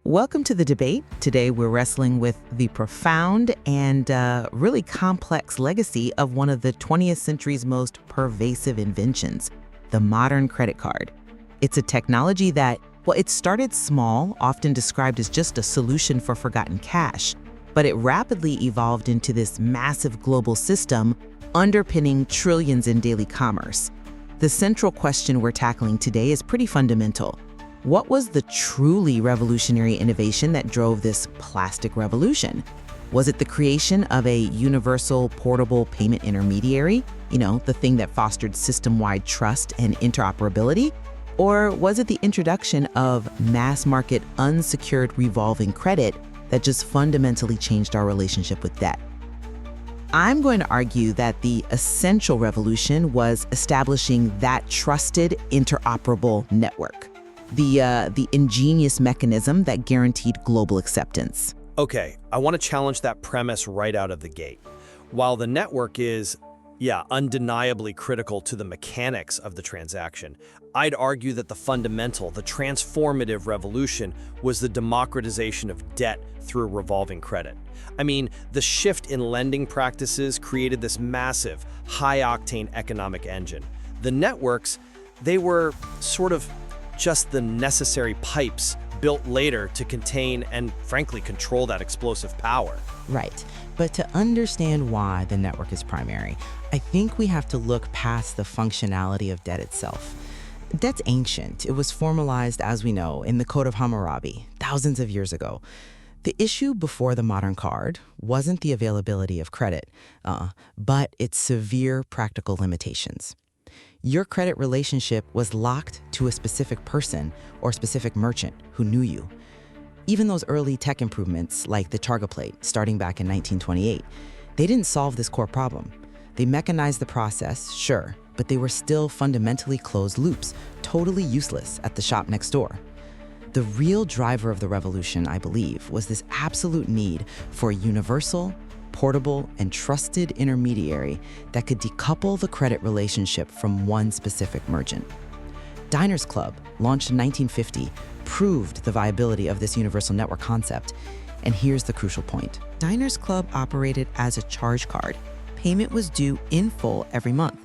Welcome to the debate. Today we're wrestling with the profound and really complex legacy of one of the 20th century's most pervasive inventions, the modern credit card. It's a technology that, well, it started small, often described as just a solution for forgotten cash, but it rapidly evolved into this massive global system underpinning trillions in daily commerce. The central question we're tackling today is pretty fundamental. What was the truly revolutionary innovation that drove this plastic revolution? Was it the creation of a universal portable payment intermediary, the thing that fostered system-wide trust and interoperability? Or was it the introduction of mass-market unsecured revolving credit that just fundamentally changed our relationship with debt? I'm going to argue that the essential revolution was establishing that trusted, interoperable network. The ingenious mechanism that guaranteed global acceptance. Okay, I want to challenge that premise right out of the gate. While the network is, undeniably critical to the mechanics of the transaction, I'd argue that the fundamental, the transformative revolution was the democratization of debt through revolving credit. I mean, the shift in lending practices created this massive, high-octane economic engine. The networks, they were sort of just the necessary pipes built later to contain and, frankly, control that explosive power. Right. But to understand why the network is primary, I think we have to look past the functionality of debt itself. Debt's ancient. It was formalized, as we know, in the Code of Hammurabi, thousands of years ago. The issue before the modern card wasn't the availability of credit, but its severe practical limitations. Your credit relationship was locked to a specific person or specific merchant who knew you. Even those early tech improvements, like the Targa plate, starting back in 1928, they didn't solve this core problem. They mechanized the process, sure, but they were still fundamentally closed loops, totally useless at the shop next door. The real driver of the revolution, I believe, was this absolute need for a universal, portable, and trusted intermediary that could decouple the credit relationship from one specific merchant. Diners Club, launched in 1950, proved the viability of this universal network concept. And here's the crucial point. Diners Club operated as a charge card. Payment was due in full every month.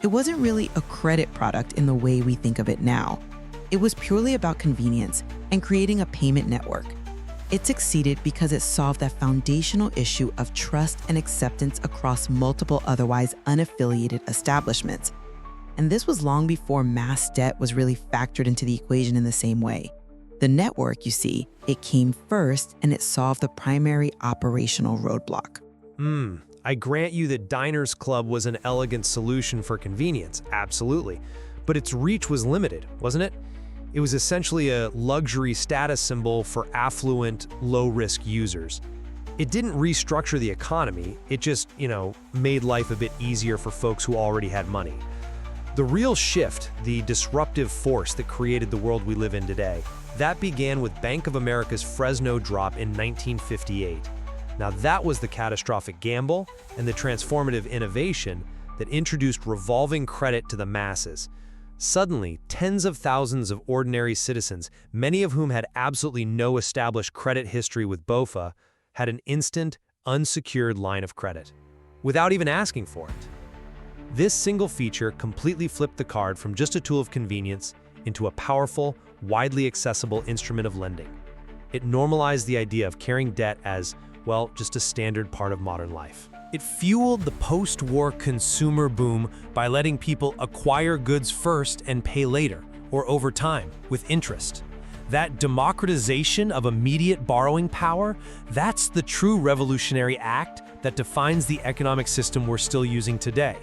It wasn't really a credit product in the way we think of it now. It was purely about convenience and creating a payment network. It succeeded because it solved that foundational issue of trust and acceptance across multiple otherwise unaffiliated establishments. And this was long before mass debt was really factored into the equation in the same way. The network, you see, it came first and it solved the primary operational roadblock. I grant you that Diners Club was an elegant solution for convenience, absolutely. But its reach was limited, wasn't it? It was essentially a luxury status symbol for affluent, low-risk users. It didn't restructure the economy, it just, made life a bit easier for folks who already had money. The real shift, the disruptive force that created the world we live in today, that began with Bank of America's Fresno Drop in 1958. Now that was the catastrophic gamble and the transformative innovation that introduced revolving credit to the masses. Suddenly, tens of thousands of ordinary citizens, many of whom had absolutely no established credit history with BOFA, had an instant, unsecured line of credit, without even asking for it. This single feature completely flipped the card from just a tool of convenience into a powerful, widely accessible instrument of lending. It normalized the idea of carrying debt as, just a standard part of modern life. It fueled the post-war consumer boom by letting people acquire goods first and pay later, or over time, with interest. That democratization of immediate borrowing power, that's the true revolutionary act that defines the economic system we're still using today.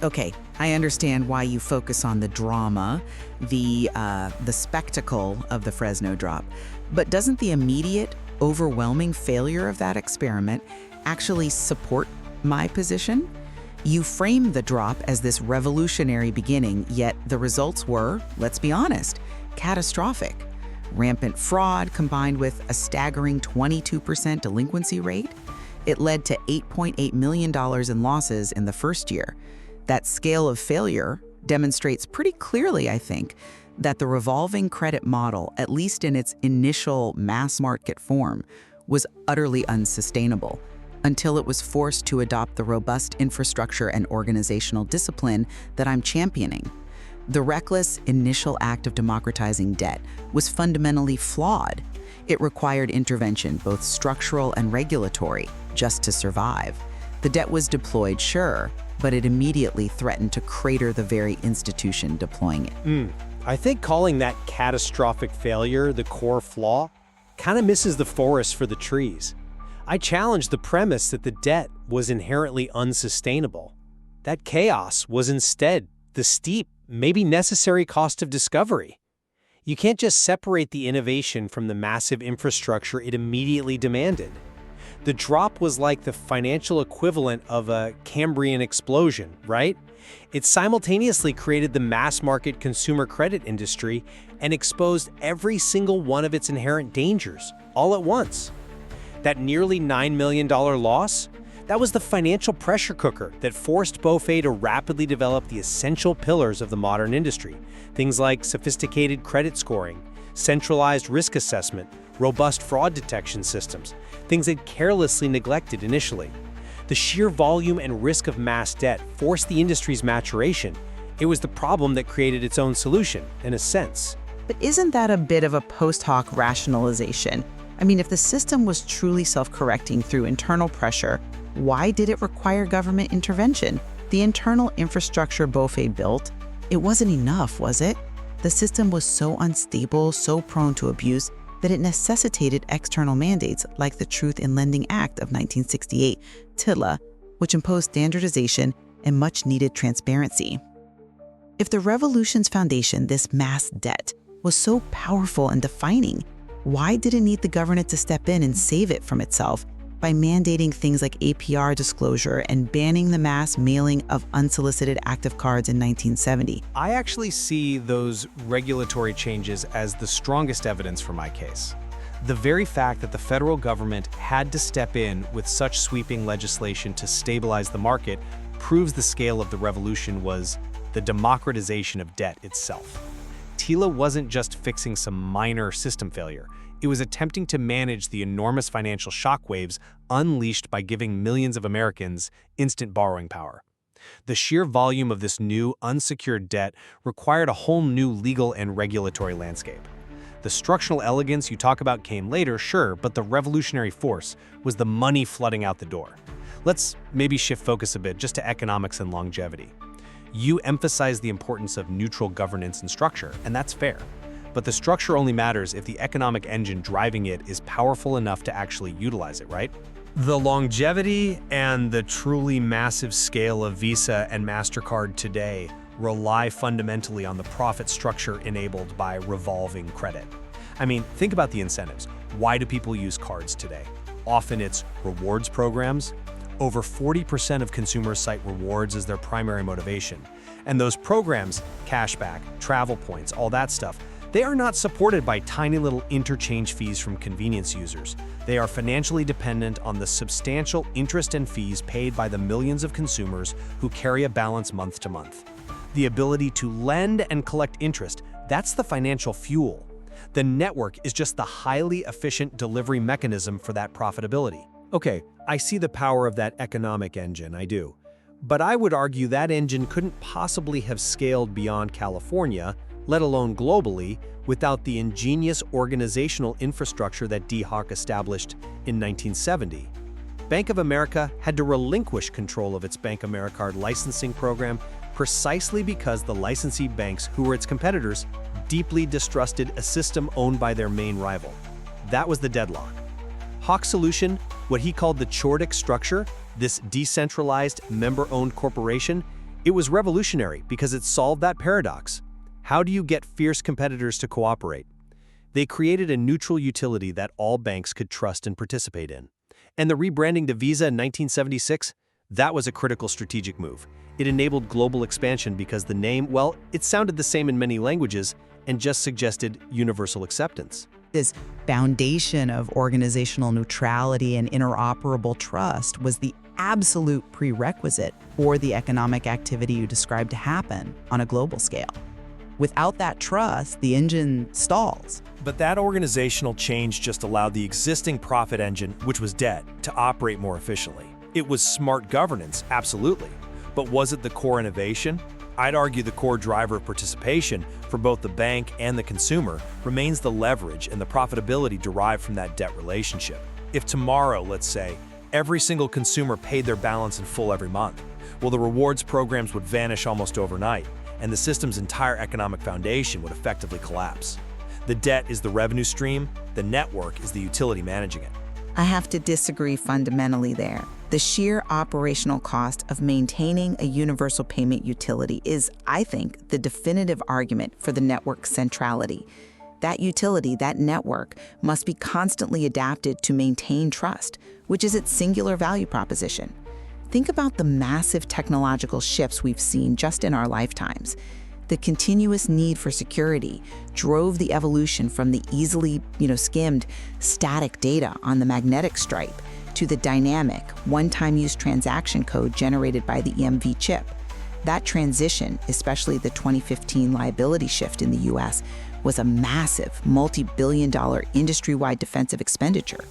Okay, I understand why you focus on the drama, the spectacle of the Fresno Drop. But doesn't the immediate, overwhelming failure of that experiment actually support my position? You frame the drop as this revolutionary beginning, yet the results were, let's be honest, catastrophic. Rampant fraud combined with a staggering 22% delinquency rate. It led to $8.8 million in losses in the first year. That scale of failure demonstrates pretty clearly, I think, that the revolving credit model, at least in its initial mass market form, was utterly unsustainable until it was forced to adopt the robust infrastructure and organizational discipline that I'm championing. The reckless initial act of democratizing debt was fundamentally flawed. It required intervention, both structural and regulatory, just to survive. The debt was deployed, sure, but it immediately threatened to crater the very institution deploying it. I think calling that catastrophic failure the core flaw kind of misses the forest for the trees. I challenge the premise that the debt was inherently unsustainable. That chaos was instead the steep, maybe necessary cost of discovery. You can't just separate the innovation from the massive infrastructure it immediately demanded. The drop was like the financial equivalent of a Cambrian explosion, right? It simultaneously created the mass market consumer credit industry and exposed every single one of its inherent dangers, all at once. That nearly $9 million loss, that was the financial pressure cooker that forced BofA to rapidly develop the essential pillars of the modern industry, things like sophisticated credit scoring, centralized risk assessment, robust fraud detection systems, things it carelessly neglected initially. The sheer volume and risk of mass debt forced the industry's maturation. It was the problem that created its own solution, in a sense. But isn't that a bit of a post hoc rationalization? I mean, if the system was truly self-correcting through internal pressure, why did it require government intervention? The internal infrastructure BofA built, it wasn't enough, was it? The system was so unstable, so prone to abuse, that it necessitated external mandates like the Truth in Lending Act of 1968, TILA, which imposed standardization and much-needed transparency. If the revolution's foundation, this mass debt, was so powerful and defining, why did it need the government to step in and save it from itself by mandating things like APR disclosure and banning the mass mailing of unsolicited active cards in 1970? I actually see those regulatory changes as the strongest evidence for my case. The very fact that the federal government had to step in with such sweeping legislation to stabilize the market proves the scale of the revolution was the democratization of debt itself. TILA wasn't just fixing some minor system failure. It was attempting to manage the enormous financial shockwaves unleashed by giving millions of Americans instant borrowing power. The sheer volume of this new, unsecured debt required a whole new legal and regulatory landscape. The structural elegance you talk about came later, sure, but the revolutionary force was the money flooding out the door. Let's maybe shift focus a bit just to economics and longevity. You emphasize the importance of neutral governance and structure, and that's fair. But the structure only matters if the economic engine driving it is powerful enough to actually utilize it, right? The longevity and the truly massive scale of Visa and Mastercard today rely fundamentally on the profit structure enabled by revolving credit. I mean, think about the incentives. Why do people use cards today? Often it's rewards programs. Over 40% of consumers cite rewards as their primary motivation. And those programs, cashback, travel points, all that stuff, they are not supported by tiny little interchange fees from convenience users. They are financially dependent on the substantial interest and fees paid by the millions of consumers who carry a balance month to month. The ability to lend and collect interest, that's the financial fuel. The network is just the highly efficient delivery mechanism for that profitability. Okay, I see the power of that economic engine, I do. But I would argue that engine couldn't possibly have scaled beyond California, let alone globally, without the ingenious organizational infrastructure that D. Hawk established in 1970. Bank of America had to relinquish control of its Bank Americard licensing program precisely because the licensee banks, who were its competitors, deeply distrusted a system owned by their main rival. That was the deadlock. Hawk's solution, what he called the Chordic structure, this decentralized, member-owned corporation, it was revolutionary because it solved that paradox. How do you get fierce competitors to cooperate? They created a neutral utility that all banks could trust and participate in. And the rebranding to Visa in 1976, that was a critical strategic move. It enabled global expansion because the name, well, it sounded the same in many languages and just suggested universal acceptance. This foundation of organizational neutrality and interoperable trust was the absolute prerequisite for the economic activity you described to happen on a global scale. Without that trust, the engine stalls. But that organizational change just allowed the existing profit engine, which was debt, to operate more efficiently. It was smart governance, absolutely. But was it the core innovation? I'd argue the core driver of participation for both the bank and the consumer remains the leverage and the profitability derived from that debt relationship. If tomorrow, let's say, every single consumer paid their balance in full every month, well, the rewards programs would vanish almost overnight, and the system's entire economic foundation would effectively collapse. The debt is the revenue stream, the network is the utility managing it. I have to disagree fundamentally there. The sheer operational cost of maintaining a universal payment utility is, I think, the definitive argument for the network's centrality. That utility, that network, must be constantly adapted to maintain trust, which is its singular value proposition. Think about the massive technological shifts we've seen just in our lifetimes. The continuous need for security drove the evolution from the easily, skimmed static data on the magnetic stripe to the dynamic, one-time use transaction code generated by the EMV chip. That transition, especially the 2015 liability shift in the US, was a massive, multi-billion-dollar industry-wide defensive expenditure.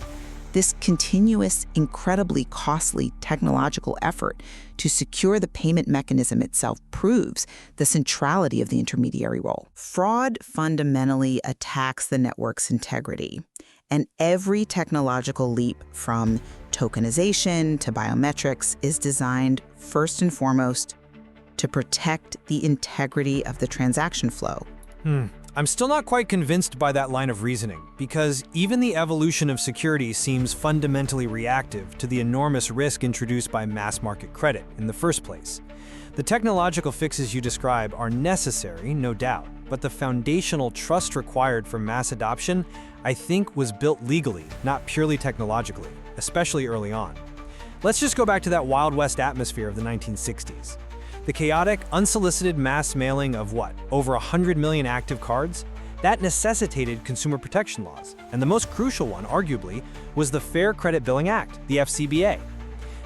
This continuous, incredibly costly technological effort to secure the payment mechanism itself proves the centrality of the intermediary role. Fraud fundamentally attacks the network's integrity, and every technological leap from tokenization to biometrics is designed first and foremost to protect the integrity of the transaction flow. I'm still not quite convinced by that line of reasoning, because even the evolution of security seems fundamentally reactive to the enormous risk introduced by mass market credit in the first place. The technological fixes you describe are necessary, no doubt, but the foundational trust required for mass adoption, I think, was built legally, not purely technologically, especially early on. Let's just go back to that Wild West atmosphere of the 1960s. The chaotic, unsolicited mass mailing of over 100 million active cards? That necessitated consumer protection laws, and the most crucial one, arguably, was the Fair Credit Billing Act, the FCBA.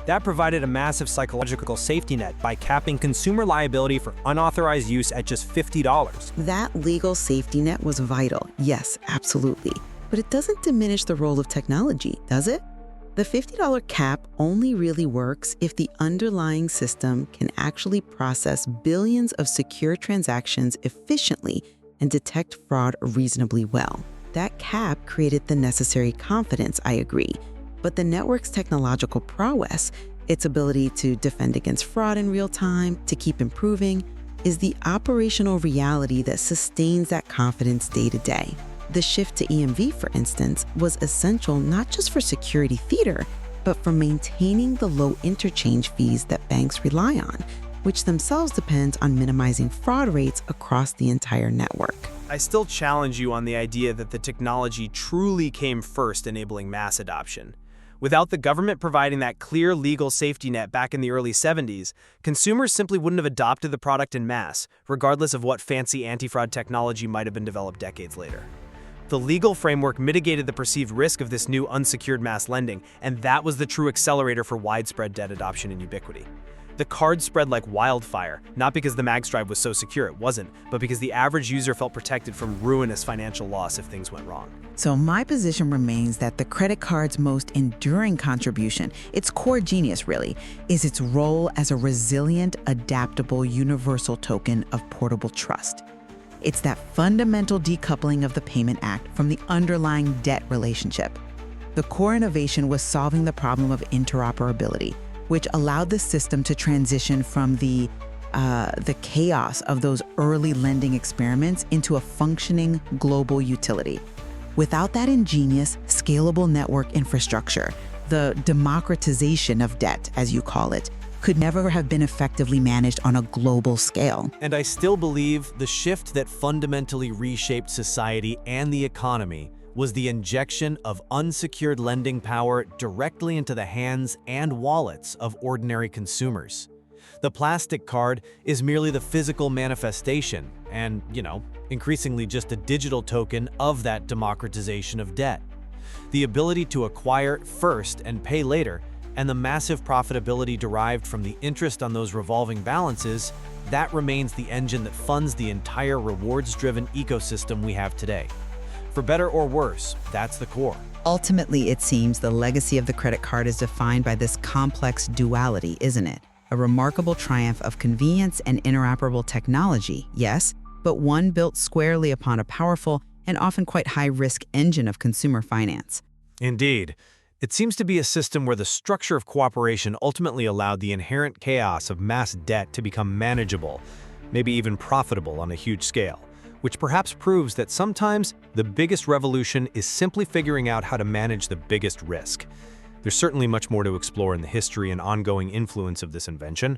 That provided a massive psychological safety net by capping consumer liability for unauthorized use at just $50. That legal safety net was vital, yes, absolutely. But it doesn't diminish the role of technology, does it? The $50 cap only really works if the underlying system can actually process billions of secure transactions efficiently and detect fraud reasonably well. That cap created the necessary confidence, I agree. But the network's technological prowess, its ability to defend against fraud in real time, to keep improving, is the operational reality that sustains that confidence day to day. The shift to EMV, for instance, was essential not just for security theater, but for maintaining the low interchange fees that banks rely on, which themselves depends on minimizing fraud rates across the entire network. I still challenge you on the idea that the technology truly came first, enabling mass adoption. Without the government providing that clear legal safety net back in the early 70s, consumers simply wouldn't have adopted the product en masse, regardless of what fancy anti-fraud technology might have been developed decades later. The legal framework mitigated the perceived risk of this new unsecured mass lending, and that was the true accelerator for widespread debt adoption and ubiquity. The card spread like wildfire, not because the magstripe was so secure, it wasn't, but because the average user felt protected from ruinous financial loss if things went wrong. So my position remains that the credit card's most enduring contribution, its core genius really, is its role as a resilient, adaptable, universal token of portable trust. It's that fundamental decoupling of the Payment Act from the underlying debt relationship. The core innovation was solving the problem of interoperability, which allowed the system to transition from the chaos of those early lending experiments into a functioning global utility. Without that ingenious, scalable network infrastructure, the democratization of debt, as you call it, could never have been effectively managed on a global scale. And I still believe the shift that fundamentally reshaped society and the economy was the injection of unsecured lending power directly into the hands and wallets of ordinary consumers. The plastic card is merely the physical manifestation and, increasingly just a digital token of that democratization of debt. The ability to acquire first and pay later and the massive profitability derived from the interest on those revolving balances, that remains the engine that funds the entire rewards-driven ecosystem we have today. For better or worse, that's the core. Ultimately, it seems the legacy of the credit card is defined by this complex duality, isn't it? A remarkable triumph of convenience and interoperable technology, yes, but one built squarely upon a powerful and often quite high-risk engine of consumer finance. Indeed. It seems to be a system where the structure of cooperation ultimately allowed the inherent chaos of mass debt to become manageable, maybe even profitable on a huge scale, which perhaps proves that sometimes the biggest revolution is simply figuring out how to manage the biggest risk. There's certainly much more to explore in the history and ongoing influence of this invention.